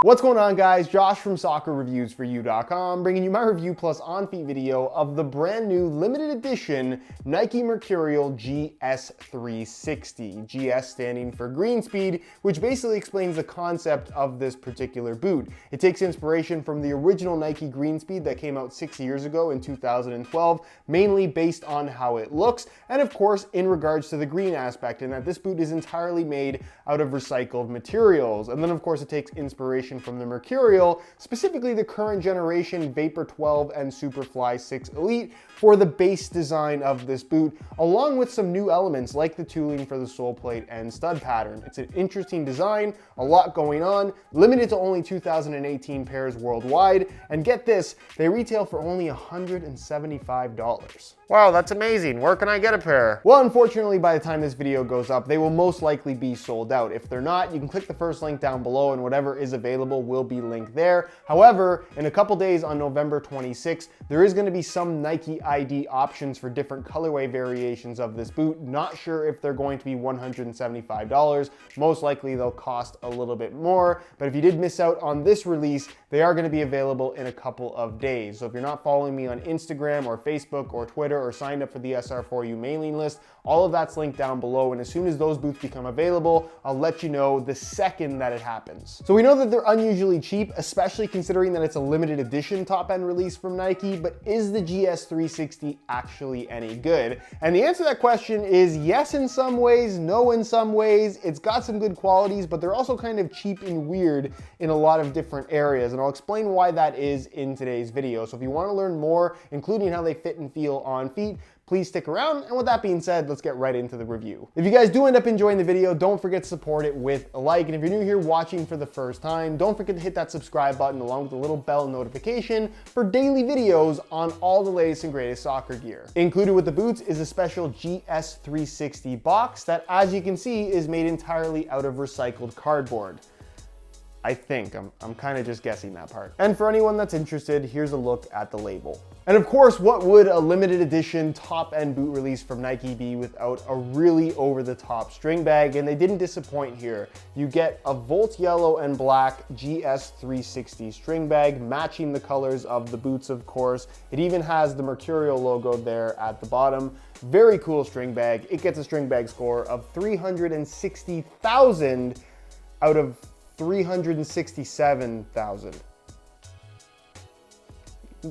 What's going on, guys? Josh from soccerreviewsforyou.com bringing you my review plus on-feet video of the brand new limited edition Nike Mercurial Gs360. GS standing for green speed, which basically explains the concept of this particular boot. It takes inspiration from the original Nike green speed that came out 6 years ago in 2012, mainly based on how it looks, and of course in regards to the green aspect, in that this boot is entirely made out of recycled materials. And then of course it takes inspiration from the Mercurial, specifically the current generation Vapor 12 and Superfly 6 Elite, for the base design of this boot, along with some new elements like the tooling for the sole plate and stud pattern. It's an interesting design, a lot going on, limited to only 2018 pairs worldwide, and get this, they retail for only $175. Wow, that's amazing. Where can I get a pair? Well, unfortunately, by the time this video goes up, they will most likely be sold out. If they're not, you can click the first link down below and whatever is available will be linked there. However, in a couple days on November 26th, there is going to be some Nike ID options for different colorway variations of this boot. Not sure if they're going to be $175. Most likely they'll cost a little bit more, but if you did miss out on this release, they are going to be available in a couple of days. So if you're not following me on Instagram or Facebook or Twitter or signed up for the SR4U mailing list, all of that's linked down below, and as soon as those boots become available, I'll let you know the second that it happens. So we know that they're unusually cheap, especially considering that it's a limited edition top-end release from Nike, but is the GS360 actually any good? And the answer to that question is yes in some ways, no in some ways. It's got some good qualities, but they're also kind of cheap and weird in a lot of different areas, and I'll explain why that is in today's video. So if you want to learn more, including how they fit and feel on feet, please stick around, and with that being said, let's get right into the review. If you guys do end up enjoying the video, don't forget to support it with a like, and if you're new here watching for the first time, don't forget to hit that subscribe button along with the little bell notification for daily videos on all the latest and greatest soccer gear. Included with the boots is a special GS360 box that, as you can see, is made entirely out of recycled cardboard. I think, I'm kind of just guessing that part. And for anyone that's interested, here's a look at the label. And of course, what would a limited edition top-end boot release from Nike be without a really over-the-top string bag? And they didn't disappoint here. You get a Volt yellow and black GS360 string bag, matching the colors of the boots, of course. It even has the Mercurial logo there at the bottom. Very cool string bag. It gets a string bag score of 360,000 out of 367,000.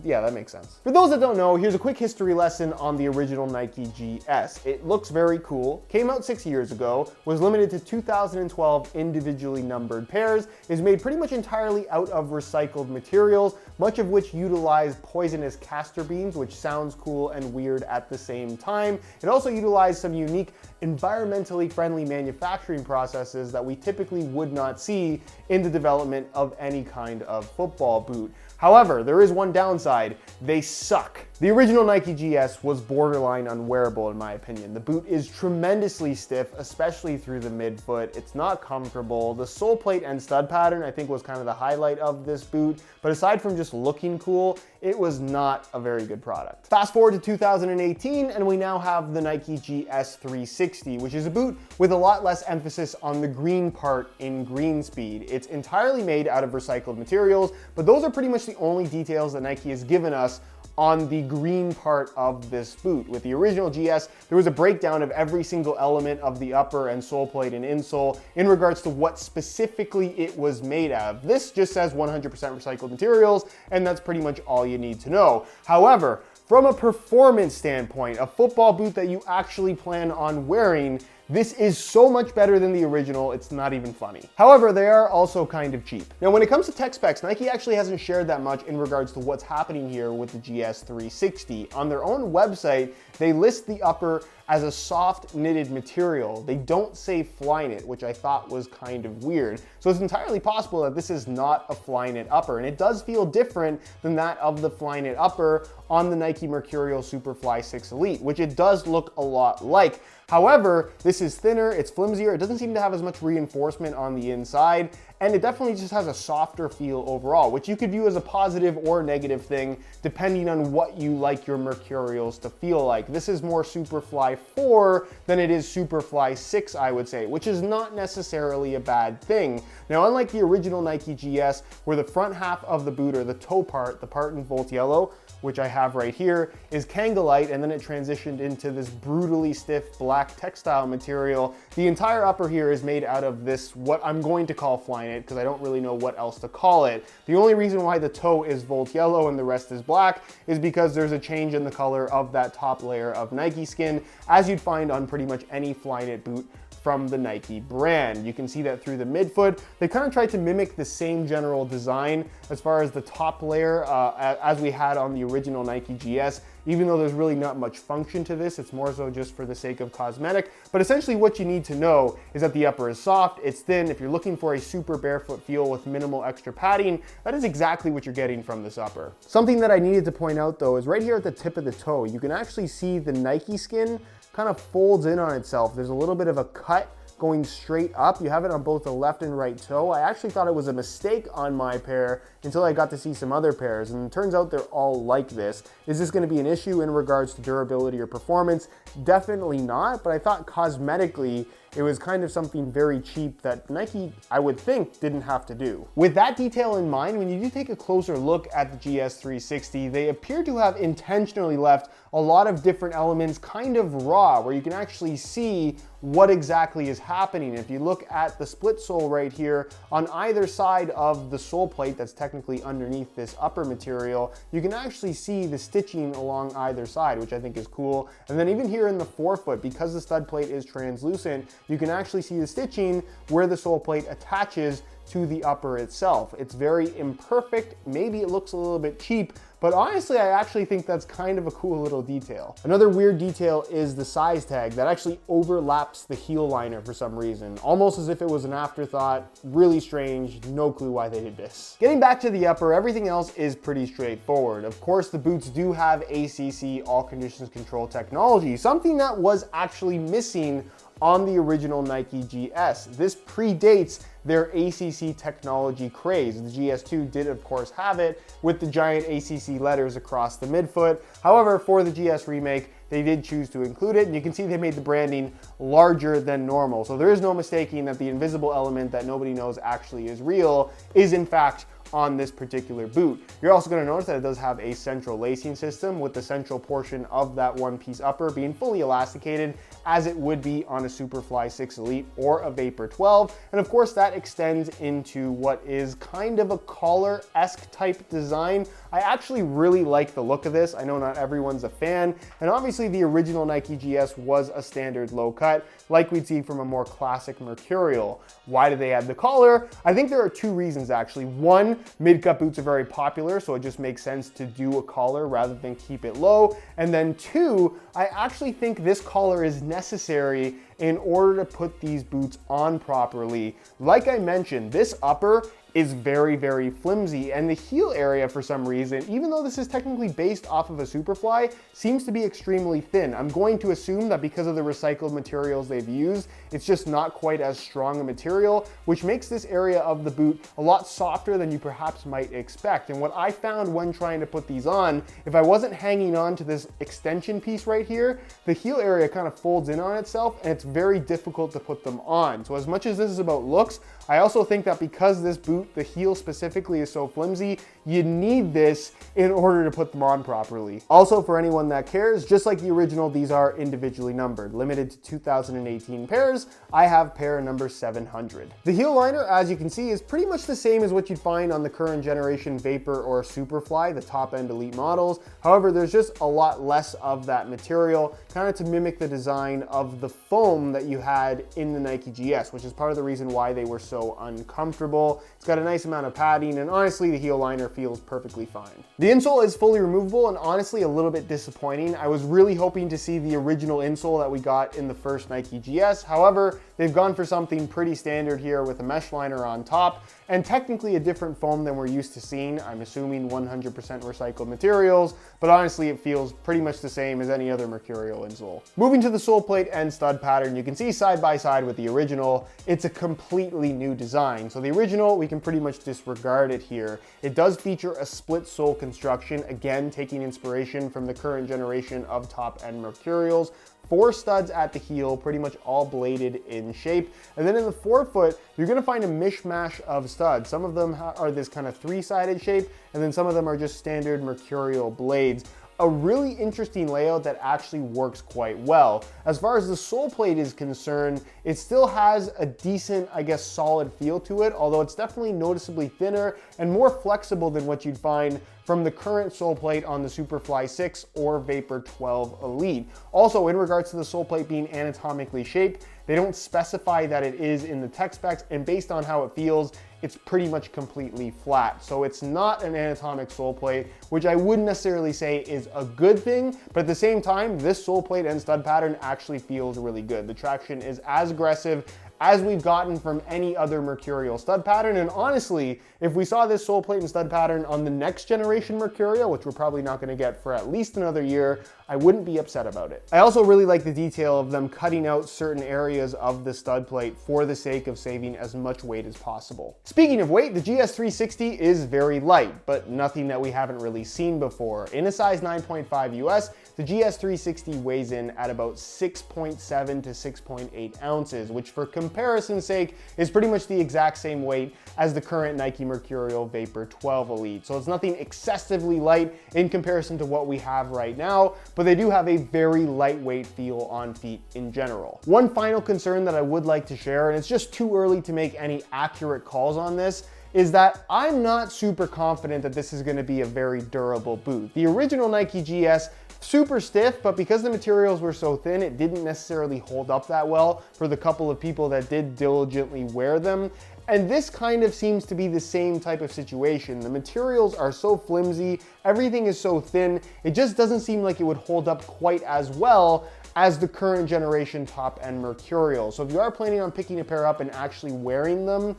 Yeah, that makes sense. For those that don't know, here's a quick history lesson on the original Nike GS. It looks very cool, came out 6 years ago, was limited to 2012 individually numbered pairs, is made pretty much entirely out of recycled materials, much of which utilize poisonous castor beans, which sounds cool and weird at the same time. It also utilized some unique environmentally friendly manufacturing processes that we typically would not see in the development of any kind of football boot. However, there is one downside: they suck. The original Nike GS was borderline unwearable in my opinion. The boot is tremendously stiff, especially through the midfoot. It's not comfortable. The sole plate and stud pattern I think was kind of the highlight of this boot, but aside from just looking cool, it was not a very good product. Fast forward to 2018 and we now have the Nike GS360, which is a boot with a lot less emphasis on the green part in green speed. It's entirely made out of recycled materials, but those are pretty much the only details that Nike has given us on the green part of this boot. With the original GS, there was a breakdown of every single element of the upper and sole plate and insole in regards to what specifically it was made of. This just says 100% recycled materials, and that's pretty much all you need to know. However, from a performance standpoint, a football boot that you actually plan on wearing, this is so much better than the original, it's not even funny. However, they are also kind of cheap. Now, when it comes to tech specs, Nike actually hasn't shared that much in regards to what's happening here with the GS360. On their own website, they list the upper as a soft knitted material. They don't say Flyknit, which I thought was kind of weird. So it's entirely possible that this is not a Flyknit upper, and it does feel different than that of the Flyknit upper on the Nike Mercurial Superfly 6 Elite, which it does look a lot like. However, this is thinner, it's flimsier, it doesn't seem to have as much reinforcement on the inside, and it definitely just has a softer feel overall, which you could view as a positive or negative thing, depending on what you like your Mercurials to feel like. This is more Superfly 4 than it is Superfly 6, I would say, which is not necessarily a bad thing. Now, unlike the original Nike GS, where the front half of the boot, or the toe part, the part in Volt Yellow, which I have right here, is Kangalite, and then it transitioned into this brutally stiff black textile material. The entire upper here is made out of this, what I'm going to call Flyknit, because I don't really know what else to call it. The only reason why the toe is Volt Yellow and the rest is black is because there's a change in the color of that top layer of Nike skin, as you'd find on pretty much any Flyknit boot from the Nike brand. You can see that through the midfoot. They kind of tried to mimic the same general design as far as the top layer as we had on the original Nike GS, even though there's really not much function to this. It's more so just for the sake of cosmetic. But essentially what you need to know is that the upper is soft, it's thin. If you're looking for a super barefoot feel with minimal extra padding, that is exactly what you're getting from this upper. Something that I needed to point out though is right here at the tip of the toe, you can actually see the Nike skin kind of folds in on itself. There's a little bit of a cut going straight up. You have it on both the left and right toe. I actually thought it was a mistake on my pair until I got to see some other pairs, and it turns out they're all like this. Is this going to be an issue in regards to durability or performance? Definitely not, but I thought cosmetically it was kind of something very cheap that Nike, I would think, didn't have to do. With that detail in mind, when you do take a closer look at the GS360, they appear to have intentionally left a lot of different elements kind of raw, where you can actually see what exactly is happening. If you look at the split sole right here, on either side of the sole plate that's technically underneath this upper material, you can actually see the stitching along either side, which I think is cool. And then even here in the forefoot, because the stud plate is translucent, you can actually see the stitching where the sole plate attaches to the upper itself. It's very imperfect. Maybe it looks a little bit cheap, but honestly, I actually think that's kind of a cool little detail. Another weird detail is the size tag that actually overlaps the heel liner for some reason, almost as if it was an afterthought. Really strange, no clue why they did this. Getting back to the upper, everything else is pretty straightforward. Of course, the boots do have ACC, all conditions control technology, something that was actually missing on the original Nike GS. This predates their ACC technology craze. The GS2 did of course have it with the giant ACC letters across the midfoot. However, for the GS remake, they did choose to include it, and you can see they made the branding larger than normal. So there is no mistaking that the invisible element that nobody knows actually is real is in fact on this particular boot. You're also going to notice that it does have a central lacing system, with the central portion of that one-piece upper being fully elasticated, as it would be on a Superfly 6 Elite or a Vapor 12. And of course that extends into what is kind of a collar-esque type design. I actually really like the look of this. I know not everyone's a fan, and obviously the original Nike GS was a standard low cut, like we'd see from a more classic Mercurial. Why did they add the collar? I think there are two reasons actually. One, mid-cut boots are very popular, so it just makes sense to do a collar rather than keep it low. And then two, I actually think this collar is necessary in order to put these boots on properly. Like I mentioned, this upper is very, very flimsy, and the heel area for some reason, even though this is technically based off of a Superfly, seems to be extremely thin. I'm going to assume that because of the recycled materials they've used, it's just not quite as strong a material, which makes this area of the boot a lot softer than you perhaps might expect. And what I found when trying to put these on, if I wasn't hanging on to this extension piece right here, the heel area kind of folds in on itself, and it's very difficult to put them on. So as much as this is about looks, I also think that because this boot, the heel specifically, is so flimsy, you need this in order to put them on properly. Also, for anyone that cares, just like the original, these are individually numbered, limited to 2018 pairs. I have pair number 700. The heel liner, as you can see, is pretty much the same as what you'd find on the current generation Vapor or Superfly, the top-end Elite models. However, there's just a lot less of that material, kind of to mimic the design of the foam that you had in the Nike GS, which is part of the reason why they were so uncomfortable. It's got a nice amount of padding, and honestly, the heel liner feels perfectly fine. The insole is fully removable and honestly a little bit disappointing. I was really hoping to see the original insole that we got in the first Nike GS. However, they've gone for something pretty standard here with a mesh liner on top and technically a different foam than we're used to seeing. I'm assuming 100% recycled materials, but honestly it feels pretty much the same as any other Mercurial insole. Moving to the sole plate and stud pattern, you can see side by side with the original, it's a completely new design. So the original, we can pretty much disregard it here. It does feature a split sole construction, again taking inspiration from the current generation of top end Mercurials. 4 studs at the heel, pretty much all bladed in shape. And then in the forefoot, you're gonna find a mishmash of studs. Some of them are this kind of 3-sided shape, and then some of them are just standard Mercurial blades. A really interesting layout that actually works quite well. As far as the sole plate is concerned, it still has a decent, I guess, solid feel to it, although it's definitely noticeably thinner and more flexible than what you'd find from the current sole plate on the Superfly 6 or Vapor 12 Elite. Also, in regards to the sole plate being anatomically shaped, they don't specify that it is in the tech specs, and based on how it feels, it's pretty much completely flat. So it's not an anatomic sole plate, which I wouldn't necessarily say is a good thing, but at the same time, this sole plate and stud pattern actually feels really good. The traction is as aggressive as we've gotten from any other Mercurial stud pattern. And honestly, if we saw this sole plate and stud pattern on the next generation Mercurial, which we're probably not gonna get for at least another year, I wouldn't be upset about it. I also really like the detail of them cutting out certain areas of the stud plate for the sake of saving as much weight as possible. Speaking of weight, the GS360 is very light, but nothing that we haven't really seen before. In a size 9.5 US, the GS360 weighs in at about 6.7 to 6.8 ounces, which for comparison's sake is pretty much the exact same weight as the current Nike Mercurial Vapor 12 Elite. So it's nothing excessively light in comparison to what we have right now, but they do have a very lightweight feel on feet in general. One final concern that I would like to share, and it's just too early to make any accurate calls on this, is that I'm not super confident that this is going to be a very durable boot. The original Nike GS, super stiff, but because the materials were so thin, it didn't necessarily hold up that well for the couple of people that did diligently wear them. And this kind of seems to be the same type of situation. The materials are so flimsy, everything is so thin, it just doesn't seem like it would hold up quite as well as the current generation top end Mercurial. So if you are planning on picking a pair up and actually wearing them,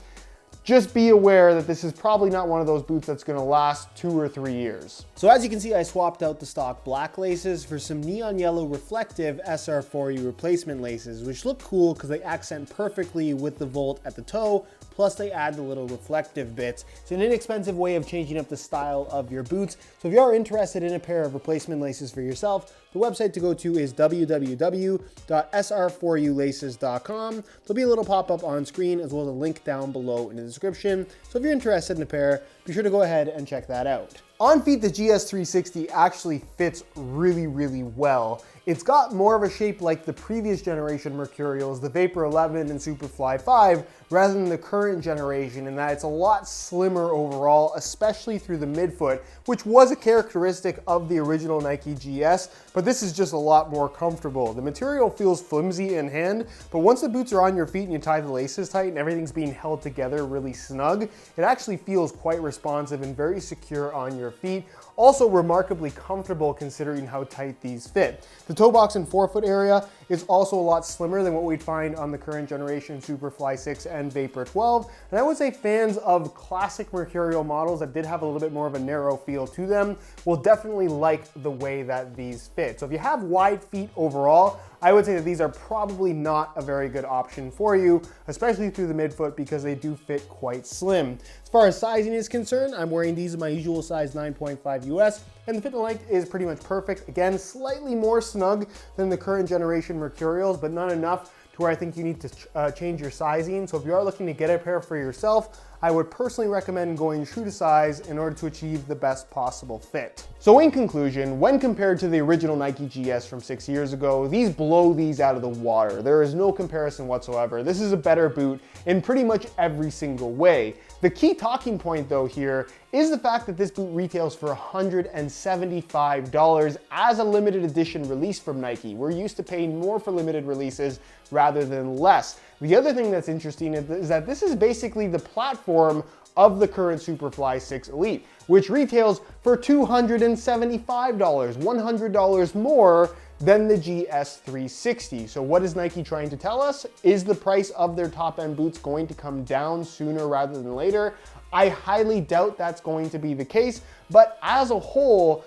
just be aware that this is probably not one of those boots that's gonna last 2 or 3 years. So as you can see, I swapped out the stock black laces for some neon yellow reflective SR4U replacement laces, which look cool because they accent perfectly with the Volt at the toe, plus they add the little reflective bits. It's an inexpensive way of changing up the style of your boots. So if you are interested in a pair of replacement laces for yourself, the website to go to is www.sr4ulaces.com. There'll be a little pop-up on screen as well as a link down below in the description. So if you're interested in a pair, be sure to go ahead and check that out. On feet, the GS360 actually fits really, really well. It's got more of a shape like the previous generation Mercurials, the Vapor 11 and Superfly 5, rather than the current generation, in that it's a lot slimmer overall, especially through the midfoot, which was a characteristic of the original Nike GS, but this is just a lot more comfortable. The material feels flimsy in hand, but once the boots are on your feet and you tie the laces tight and everything's being held together really snug, it actually feels quite responsive and very secure on your feet. Also remarkably comfortable considering how tight these fit. The toe box and forefoot area is also a lot slimmer than what we'd find on the current generation Superfly 6 and Vapor 12. And I would say fans of classic Mercurial models that did have a little bit more of a narrow feel to them will definitely like the way that these fit. So if you have wide feet overall, I would say that these are probably not a very good option for you, especially through the midfoot because they do fit quite slim. As far as sizing is concerned, I'm wearing these in my usual size 9.5 US, and the fit and length is pretty much perfect. Again, slightly more snug than the current generation Mercurials, but not enough to where I think you need to change your sizing. So if you are looking to get a pair for yourself, I would personally recommend going true to size in order to achieve the best possible fit. So in conclusion, when compared to the original Nike GS from 6 years ago, these blow these out of the water. There is no comparison whatsoever. This is a better boot in pretty much every single way. The key talking point though here is the fact that this boot retails for $175 as a limited edition release from Nike. We're used to paying more for limited releases rather than less. The other thing that's interesting is that this is basically the platform of the current Superfly 6 Elite, which retails for $275, $100 more than the GS360. So what is Nike trying to tell us? Is the price of their top-end boots going to come down sooner rather than later? I highly doubt that's going to be the case, but as a whole,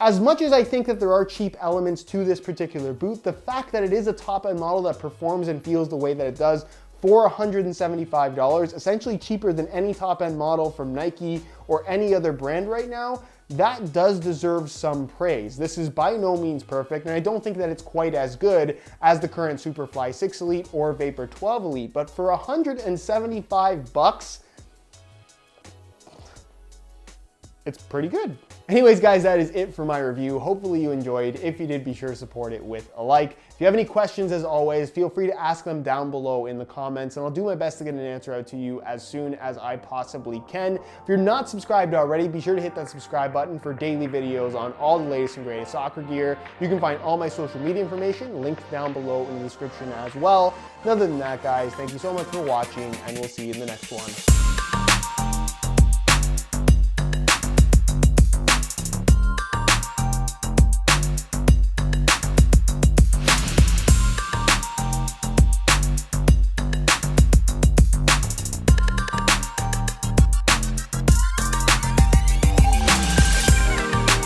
as much as I think that there are cheap elements to this particular boot, the fact that it is a top-end model that performs and feels the way that it does for $175, essentially cheaper than any top-end model from Nike or any other brand right now, that does deserve some praise. This is by no means perfect, and I don't think that it's quite as good as the current Superfly 6 Elite or Vapor 12 Elite, but for $175, it's pretty good. Anyways, guys, that is it for my review. Hopefully you enjoyed. If you did, be sure to support it with a like. If you have any questions, as always, feel free to ask them down below in the comments, and I'll do my best to get an answer out to you as soon as I possibly can. If you're not subscribed already, be sure to hit that subscribe button for daily videos on all the latest and greatest soccer gear. You can find all my social media information linked down below in the description as well. And other than that, guys, thank you so much for watching, and we'll see you in the next one.